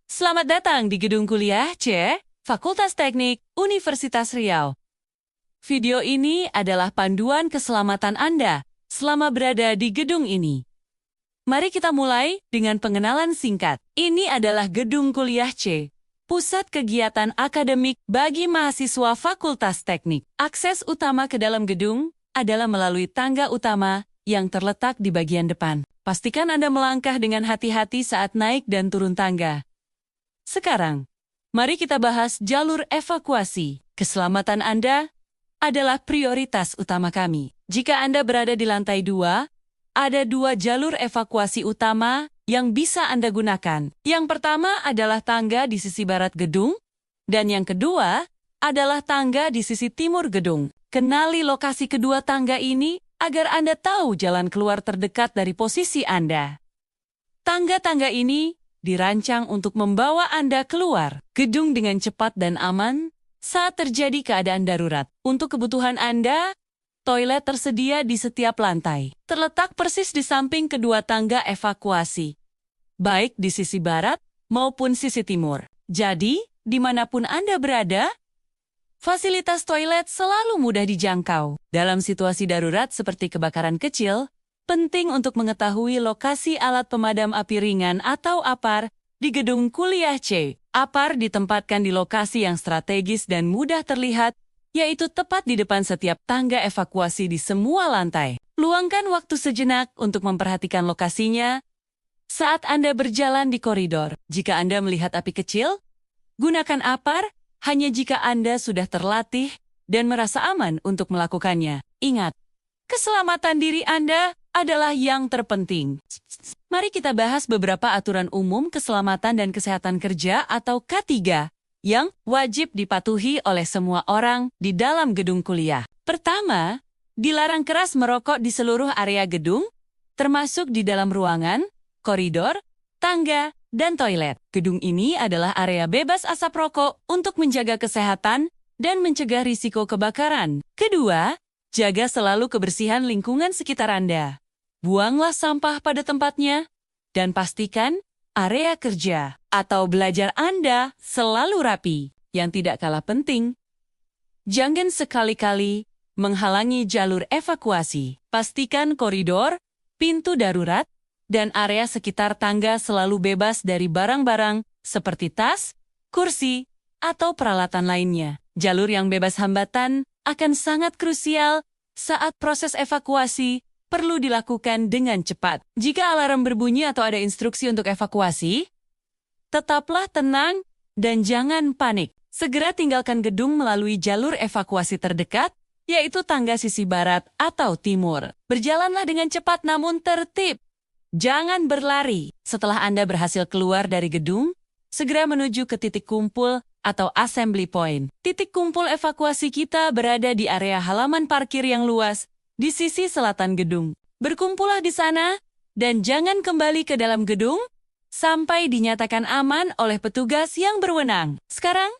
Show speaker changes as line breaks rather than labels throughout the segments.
Selamat datang di Gedung Kuliah C, Fakultas Teknik, Universitas Riau. Video ini adalah panduan keselamatan Anda selama berada di gedung ini. Mari kita mulai dengan pengenalan singkat. Ini adalah Gedung Kuliah C, pusat kegiatan akademik bagi mahasiswa Fakultas Teknik. Akses utama ke dalam gedung adalah melalui tangga utama yang terletak di bagian depan. Pastikan Anda melangkah dengan hati-hati saat naik dan turun tangga. Sekarang, mari kita bahas jalur evakuasi. Keselamatan Anda adalah prioritas utama kami. Jika Anda berada di lantai 2, ada 2 jalur evakuasi utama yang bisa Anda gunakan. Yang pertama adalah tangga di sisi barat gedung, dan yang kedua adalah tangga di sisi timur gedung. Kenali lokasi kedua tangga ini agar Anda tahu jalan keluar terdekat dari posisi Anda. Tangga-tangga ini dirancang untuk membawa Anda keluar gedung dengan cepat dan aman saat terjadi keadaan darurat. Untuk kebutuhan Anda, toilet tersedia di setiap lantai, terletak persis di samping kedua tangga evakuasi, baik di sisi barat maupun sisi timur. Jadi, dimanapun Anda berada, fasilitas toilet selalu mudah dijangkau. Dalam situasi darurat seperti kebakaran kecil, penting untuk mengetahui lokasi alat pemadam api ringan atau APAR di Gedung Kuliah C. APAR ditempatkan di lokasi yang strategis dan mudah terlihat, yaitu tepat di depan setiap tangga evakuasi di semua lantai. Luangkan waktu sejenak untuk memperhatikan lokasinya saat Anda berjalan di koridor. Jika Anda melihat api kecil, gunakan APAR hanya jika Anda sudah terlatih dan merasa aman untuk melakukannya. Ingat, keselamatan diri Anda adalah yang terpenting. Mari kita bahas beberapa aturan umum keselamatan dan kesehatan kerja atau K3 yang wajib dipatuhi oleh semua orang di dalam gedung kuliah. Pertama, dilarang keras merokok di seluruh area gedung, termasuk di dalam ruangan, koridor, tangga, dan toilet. Gedung ini adalah area bebas asap rokok untuk menjaga kesehatan dan mencegah risiko kebakaran. Kedua, jaga selalu kebersihan lingkungan sekitar Anda. Buanglah sampah pada tempatnya, dan pastikan area kerja atau belajar Anda selalu rapi. Yang tidak kalah penting, jangan sekali-kali menghalangi jalur evakuasi. Pastikan koridor, pintu darurat, dan area sekitar tangga selalu bebas dari barang-barang seperti tas, kursi, atau peralatan lainnya. Jalur yang bebas hambatan akan sangat krusial saat proses evakuasi perlu dilakukan dengan cepat. Jika alarm berbunyi atau ada instruksi untuk evakuasi, tetaplah tenang dan jangan panik. Segera tinggalkan gedung melalui jalur evakuasi terdekat, yaitu tangga sisi barat atau timur. Berjalanlah dengan cepat namun tertib. Jangan berlari. Setelah Anda berhasil keluar dari gedung, segera menuju ke titik kumpul atau assembly point. Titik kumpul evakuasi kita berada di area halaman parkir yang luas di sisi selatan gedung. Berkumpullah di sana dan jangan kembali ke dalam gedung sampai dinyatakan aman oleh petugas yang berwenang. Sekarang,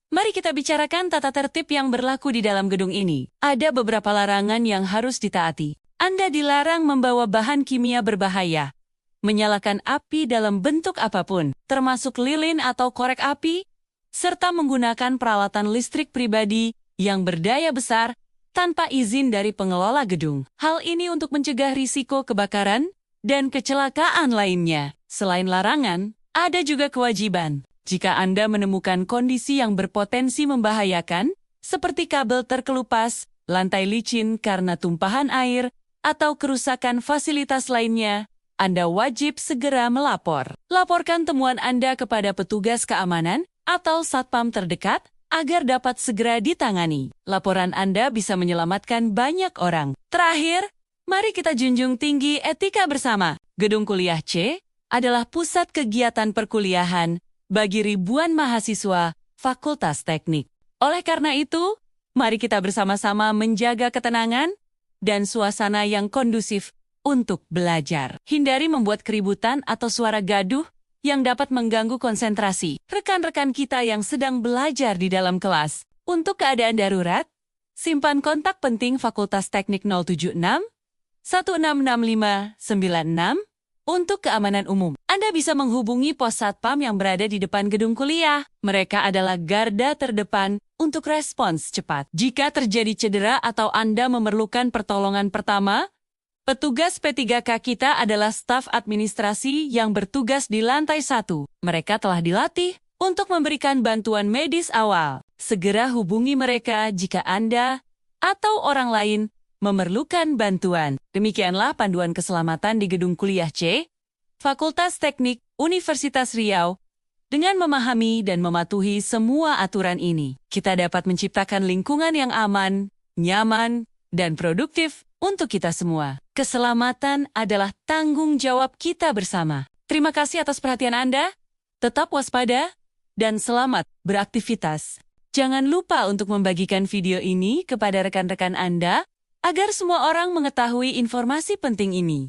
mari kita bicarakan tata tertib yang berlaku di dalam gedung ini. Ada beberapa larangan yang harus ditaati. Anda dilarang membawa bahan kimia berbahaya, menyalakan api dalam bentuk apapun, termasuk lilin atau korek api, serta menggunakan peralatan listrik pribadi yang berdaya besar tanpa izin dari pengelola gedung. Hal ini untuk mencegah risiko kebakaran dan kecelakaan lainnya. Selain larangan, ada juga kewajiban. Jika Anda menemukan kondisi yang berpotensi membahayakan, seperti kabel terkelupas, lantai licin karena tumpahan air, atau kerusakan fasilitas lainnya, Anda wajib segera melapor. Laporkan temuan Anda kepada petugas keamanan atau satpam terdekat agar dapat segera ditangani. Laporan Anda bisa menyelamatkan banyak orang. Terakhir, mari kita junjung tinggi etika bersama. Gedung Kuliah C adalah pusat kegiatan perkuliahan bagi ribuan mahasiswa Fakultas Teknik. Oleh karena itu, mari kita bersama-sama menjaga ketenangan dan suasana yang kondusif untuk belajar. Hindari membuat keributan atau suara gaduh yang dapat mengganggu konsentrasi rekan-rekan kita yang sedang belajar di dalam kelas. Untuk keadaan darurat, simpan kontak penting Fakultas Teknik 076 1665 96 Untuk keamanan umum, Anda bisa menghubungi pos satpam yang berada di depan gedung kuliah. Mereka adalah garda terdepan untuk respons cepat. Jika terjadi cedera atau Anda memerlukan pertolongan pertama, petugas P3K kita adalah staf administrasi yang bertugas di lantai 1. Mereka telah dilatih untuk memberikan bantuan medis awal. Segera hubungi mereka jika Anda atau orang lain memerlukan bantuan. Demikianlah panduan keselamatan di gedung kuliah C, Fakultas Teknik Universitas Riau. Dengan memahami dan mematuhi semua aturan ini, kita dapat menciptakan lingkungan yang aman, nyaman, dan produktif untuk kita semua. Keselamatan adalah tanggung jawab kita bersama. Terima kasih atas perhatian Anda. Tetap waspada dan selamat beraktivitas. Jangan lupa untuk membagikan video ini kepada rekan-rekan Anda agar semua orang mengetahui informasi penting ini.